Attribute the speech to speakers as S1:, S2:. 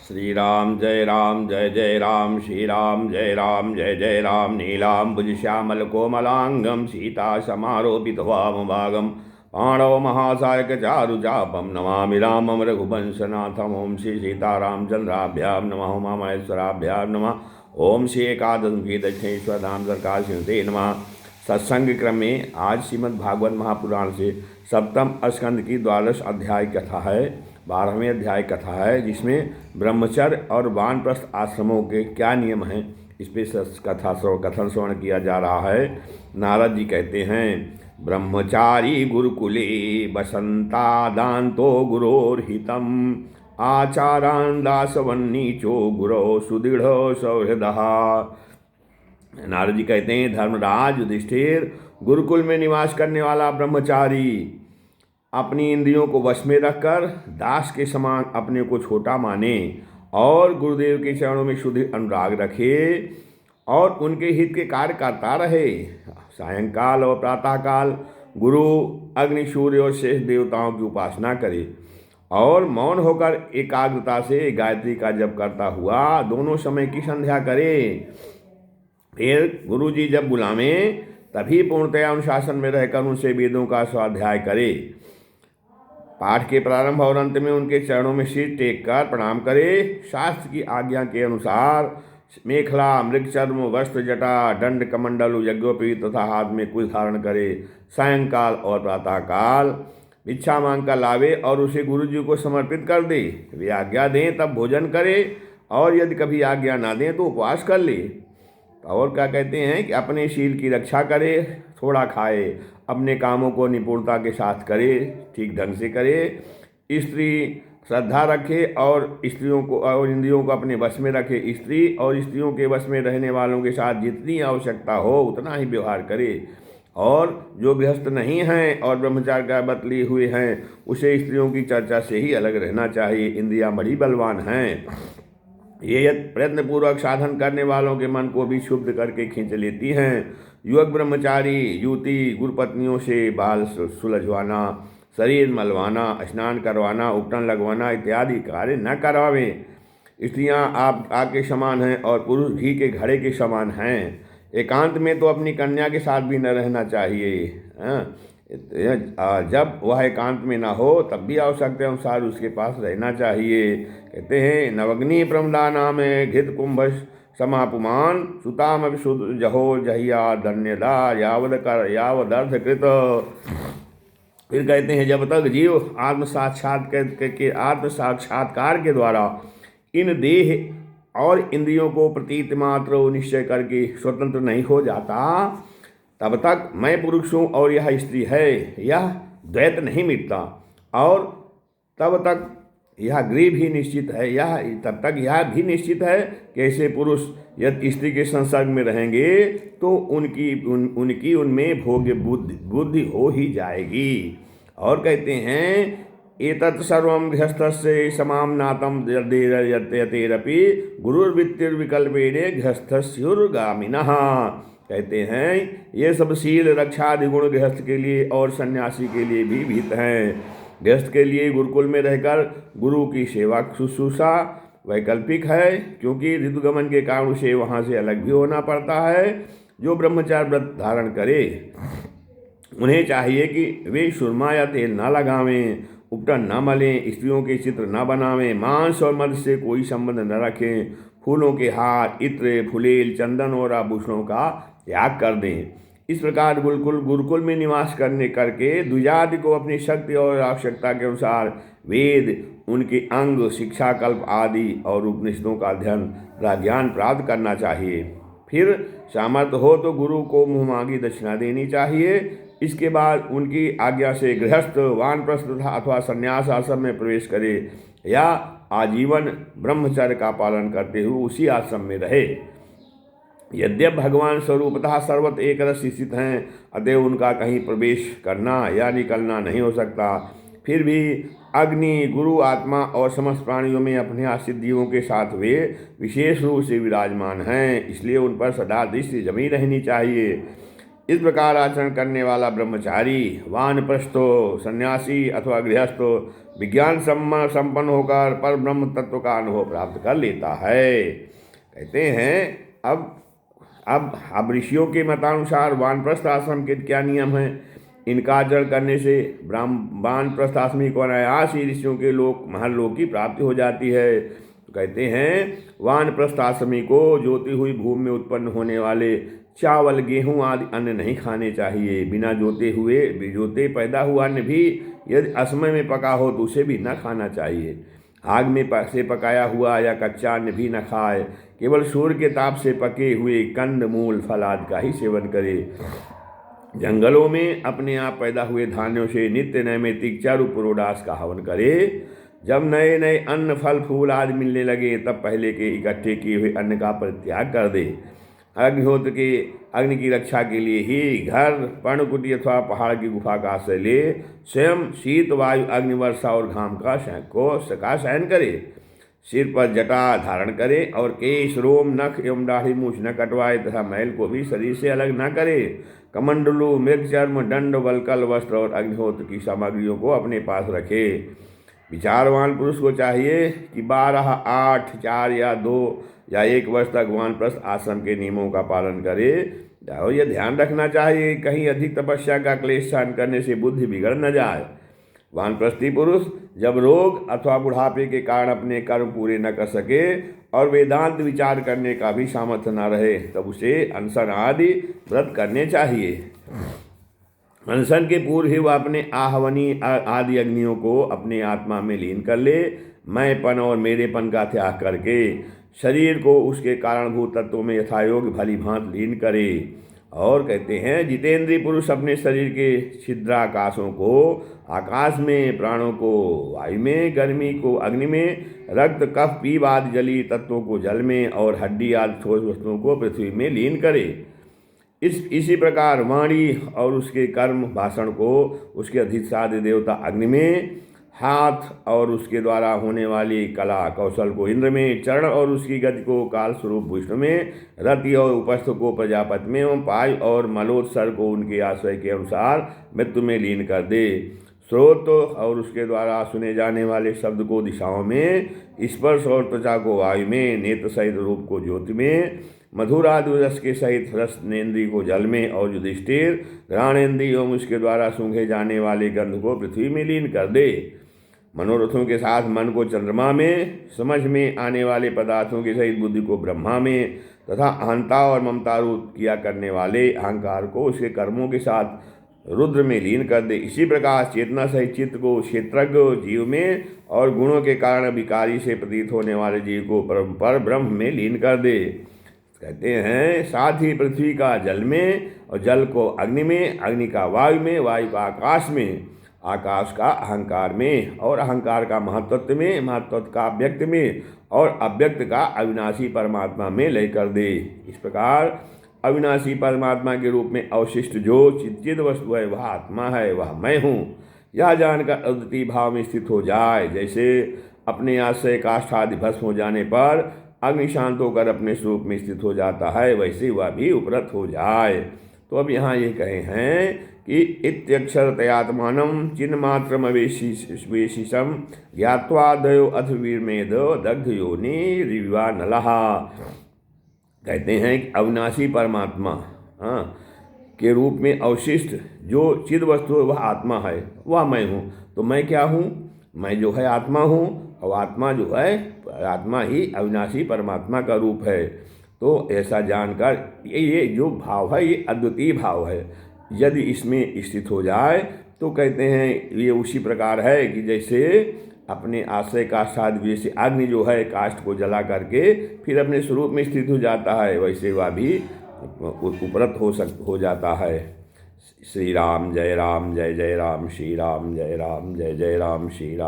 S1: श्रीराम जय जय राम, श्रीराम जय जय राम। नीलाम्बुज श्यामल कोमलांगम सीता समारोपित वामभागम पाणव महासायक चारुचापम नमामि रामम रघुवंशनाथम। ओम श्री सीतारामचंद्राभ्याम नमः। उमा महेश्वराभ्याम नमः। ओम श्री एकादशी दक्षिणेश्वर धाम सरकार सिंहते नमः। सत्संग क्रम में आज श्रीमद् भागवत महापुराण से सप्तम स्कंद की 12 अध्याय कथा है, 12वें अध्याय कथा है, जिसमें ब्रह्मचर्य और वानप्रस्थ आश्रमों के क्या नियम हैं इस पे कथन श्रवण किया जा रहा है। नारद जी कहते हैं, ब्रह्मचारी गुरुकुले बसंता दान्तो गुरोर्हितम आचारान् दासवन्नीचो गुरो सुदृढ़ सौहृदः। नारद जी कहते हैं, धर्मराज युधिष्ठिर गुरुकुल में निवास करने वाला ब्रह्मचारी अपनी इंद्रियों को वश में रखकर दास के समान अपने को छोटा माने और गुरुदेव के चरणों में शुद्ध अनुराग रखे और उनके हित के कार्य करता रहे। सायंकाल और प्रातःकाल गुरु, अग्नि, सूर्य और शेष देवताओं की उपासना करे और मौन होकर एकाग्रता से गायत्री का जप करता हुआ दोनों समय की संध्या करे। फिर गुरु जी जब बुलावें तभी पूर्णतया अनुशासन में रहकर उनसे वेदों का स्वाध्याय करे। पाठ के प्रारंभ और अंत में उनके चरणों में सिर टेक कर प्रणाम करे। शास्त्र की आज्ञा के अनुसार मेखला, मृगचर्म, वस्त्र, जटा, दंड, कमंडल, यज्ञोपवीत तथा हाथ में कुछ धारण करे। सायंकाल और प्रातःकाल भिक्षा मांग कर लावे और उसे गुरु जी को समर्पित कर दे। वे आज्ञा दें तब भोजन करे और यदि कभी आज्ञा ना दें तो उपवास कर ले। और क्या कहते हैं कि अपने शील की रक्षा करे, थोड़ा खाए, अपने कामों को निपुणता के साथ करे, ठीक ढंग से करे, स्त्री श्रद्धा रखे और स्त्रियों को और इंद्रियों को अपने वश में रखे। स्त्री और स्त्रियों के वश में रहने वालों के साथ जितनी आवश्यकता हो उतना ही व्यवहार करे और जो गृहस्थ नहीं हैं और ब्रह्मचार्य का व्रत लिए हुए हैं उसे स्त्रियों की चर्चा से ही अलग रहना चाहिए। इंद्रियां बड़ी बलवान हैं, ये प्रयत्नपूर्वक साधन करने वालों के मन को भी शुद्ध करके खींच लेती हैं। युवक ब्रह्मचारी युवती गुरुपत्नियों से बाल सुलझवाना, शरीर मलवाना, स्नान करवाना, उपटन लगवाना इत्यादि कार्य न करवावें। स्त्रियां आप आग के समान हैं और पुरुष घी के घड़े के समान हैं। एकांत में तो अपनी कन्या के साथ भी न रहना चाहिए। जब वह एकांत में ना हो तब भी आवश्यकता अनुसार उसके पास रहना चाहिए। कहते हैं, नवग्नि प्रमदाना में घित कुंभ समापुमान सुताम विशुद्ध जहो जहिया धन्यदा यावदर्थ कृत। फिर कहते हैं, जब तक जीव आत्म साक्षात्कार के द्वारा इन देह और इंद्रियों को प्रतीत मात्र निश्चय करके स्वतंत्र नहीं हो जाता तब तक मैं पुरुष हूँ और यह स्त्री है, यह द्वैत नहीं मिटता और तब तक यह गृह भी निश्चित है, तब तक यह भी निश्चित है कि ऐसे पुरुष यदि स्त्री के संसर्ग में रहेंगे तो उनकी उनमें भोग्य बुद्धि हो ही जाएगी। और कहते हैं, एतत् सर्वं गृहस्थस्य समाम्नातं यतेरपि गुरुर्वृत्तिर्विकल्पेने गृहस्थस्युर्गामिनः। कहते हैं, ये सब शील रक्षा आदि गुण गृहस्थ के लिए और सन्यासी के लिए भी विहित हैं। गृहस्थ के लिए गुरुकुल में रहकर गुरु की सेवा शुश्रूषा वैकल्पिक है, क्योंकि ऋतुगमन के कारण उसे वहाँ से अलग भी होना पड़ता है। जो ब्रह्मचार्य व्रत धारण करे उन्हें चाहिए कि वे सुरमा या तेल न लगावें, उपटन न मलें, स्त्रियों के चित्र न बनावें, मांस और मद से कोई संबंध न रखें, फूलों के हार, इत्र, फुलेल, चंदन और आभूषणों का त्याग कर दें। इस प्रकार गुरुकुल में निवास करके द्विजाति को अपनी शक्ति और आवश्यकता के अनुसार वेद, उनके अंग, शिक्षा कल्प आदि और उपनिषदों का अध्ययन तथा ज्ञान प्राप्त करना चाहिए। फिर सामर्थ्य हो तो गुरु को मुँह मांगी दक्षिणा देनी चाहिए। इसके बाद उनकी आज्ञा से गृहस्थ, वानप्रस्थ अथवा संन्यास आश्रम में प्रवेश करे या आजीवन ब्रह्मचर्य का पालन करते हुए उसी आश्रम में रहे। यद्यपि भगवान स्वरूपतः सर्वत्र एक रस स्थित हैं, अतएव उनका कहीं प्रवेश करना या निकलना नहीं हो सकता। फिर भी अग्नि, गुरु, आत्मा और समस्त प्राणियों में अपने आश्रित जीवों के साथ वे विशेष रूप से विराजमान हैं, इसलिए उन पर सदा दृष्टि जमी रहनी चाहिए। इस प्रकार आचरण करने वाला ब्रह्मचारी वानप्रस्थो सन्यासी अथवा गृहस्थो विज्ञान संपन्न होकर पर ब्रह्म तत्व का अनुभव प्राप्त कर लेता है। कहते हैं अब ऋषियों के मतानुसार वानप्रस्थ आश्रम के क्या नियम हैं। इनका आचरण करने से वानप्रस्थ आश्रमी को अनायास ही ऋषियों के महलोक की प्राप्ति हो जाती है। तो कहते हैं वानप्रस्थ आश्रमी को जोती हुई भूमि में उत्पन्न होने वाले चावल गेहूं आदि अन्न नहीं खाने चाहिए। बिना जोते पैदा हुआ अन्न भी यदि असमय में पका हो तो उसे भी न खाना चाहिए। आग में से पकाया हुआ या कच्चा अन्न भी न खाए। केवल सूर्य के ताप से पके हुए कंद मूल फल आदि का ही सेवन करे। जंगलों में अपने आप पैदा हुए धान्यों से नित्य नैमित्तिक चारु पुरोडास का हवन करे। जब नए नए अन्न फल फूल आदि मिलने लगे तब पहले के इकट्ठे किए हुए अन्न का परित्याग कर दे। अग्निहोत्र के अग्नि की रक्षा के लिए ही घर पर्णकुटी अथवा पहाड़ की गुफा का आश्रय ले स्वयं शीत वायु अग्नि वर्षा और घाम का सहन करे। सिर पर जटा धारण करे और केश रोम नख एवं दाढ़ी मूछ न कटवाए तथा मैल को भी शरीर से अलग न करे। कमंडलू मृग चर्म दंड वलकल वस्त्र और अग्निहोत्र की सामग्रियों को अपने पास रखे। विचारवान पुरुष को चाहिए कि 12, 8, 4 या 2 या 1 वर्ष तक वानप्रस्थ आश्रम के नियमों का पालन करे। और यह ध्यान रखना चाहिए कहीं अधिक तपस्या का क्लेश सहन करने से बुद्धि बिगड़ न जाए। वानप्रस्थी पुरुष जब रोग अथवा बुढ़ापे के कारण अपने कर्म पूरे न कर सके और वेदांत विचार करने का भी सामर्थ्य न रहे तब उसे अनशन आदि व्रत करने चाहिए। अनशन के पूर्व ही वह अपने आहवनी आदि अग्नियों को अपने आत्मा में लीन कर ले। मैंपन और मेरेपन का त्याग करके शरीर को उसके कारणभूत तत्वों में यथायोग्य भली भांति लीन करे। और कहते हैं जितेंद्रीय पुरुष अपने शरीर के छिद्राकाशों को आकाश में, प्राणों को वायु में, गर्मी को अग्नि में, रक्त कफ पीप आदि जलीय तत्वों को जल में और हड्डी आदि ठोस वस्तुओं को पृथ्वी में लीन करे। इसी प्रकार वाणी और उसके कर्म भाषण को उसके अधिष्ठात्र देवता अग्नि में, हाथ और उसके द्वारा होने वाली कला कौशल को इंद्र में, चरण और उसकी गति को काल स्वरूप विष्णु में, रति और उपस्थ को प्रजापति में एवं पाय और मलोत्सर्ग को उनके आश्रय के अनुसार मृत्यु में लीन कर दे। स्रोत और उसके द्वारा सुने जाने वाले शब्द को दिशाओं में, स्पर्श और त्वचा को वायु में, नेत्र सहित रूप को ज्योति में, मधुर आदि रस के सहित रसनेन्द्रिय को जल में और युधिष्ठिर घ्राणेन्द्रिय एवं उसके द्वारा सूंघे जाने वाले गंध को पृथ्वी में लीन कर दे। मनोरथों के साथ मन को चंद्रमा में, समझ में आने वाले पदार्थों के सहित बुद्धि को ब्रह्मा में तथा अहंता और ममता रूप किया करने वाले अहंकार को उसके कर्मों के साथ रुद्र में लीन कर दे। इसी प्रकार चेतना सहित चित्त को क्षेत्रज्ञ जीव में और गुणों के कारण विकारी से प्रतीत होने वाले जीव को पर ब्रह्म में लीन कर दे। कहते हैं साथ ही पृथ्वी का जल में और जल को अग्नि में, अग्नि का वायु में, वायु का आकाश में, आकाश का अहंकार में और अहंकार का महत्त्व में, महत्त्व का अव्यक्त में और अव्यक्त का अविनाशी परमात्मा में लय कर दे। इस प्रकार अविनाशी परमात्मा के रूप में अवशिष्ट जो चिद वस्तु है वह आत्मा है, वह मैं हूँ, यह जानकर अद्वितीय भाव में स्थित हो जाए। जैसे अपने आश्रय काष्ठ आदि भस्म हो जाने पर अग्नि शांत होकर अपने स्वरूप में स्थित हो जाता है, वैसे वह भी उपरत हो जाए। तो अब यहाँ ये कहे हैं कि इत्यक्षरतयात्मानं चिन्मात्रमवेशिषं ज्ञात्वादयो अथ वीरमेद दग्ध योनि रिवा नलः। कहते हैं कि अविनाशी परमात्मा के रूप में अवशिष्ट जो चिद वस्तु है वह आत्मा है, वह मैं हूँ। तो मैं क्या हूँ? मैं जो है आत्मा हूँ और आत्मा जो है, आत्मा ही अविनाशी परमात्मा का रूप है। तो ऐसा जानकर ये जो भाव है ये अद्वितीय भाव है। यदि इसमें स्थित हो जाए तो कहते हैं ये उसी प्रकार है कि जैसे अपने आश्रय काष्ठ आदि जैसे अग्नि जो है काष्ठ को जला करके फिर अपने स्वरूप में स्थित हो जाता है, वैसे वह भी उपरत हो जाता है। श्री राम जय राम जय जय राम, श्री राम जय राम जय जय राम, श्री राम।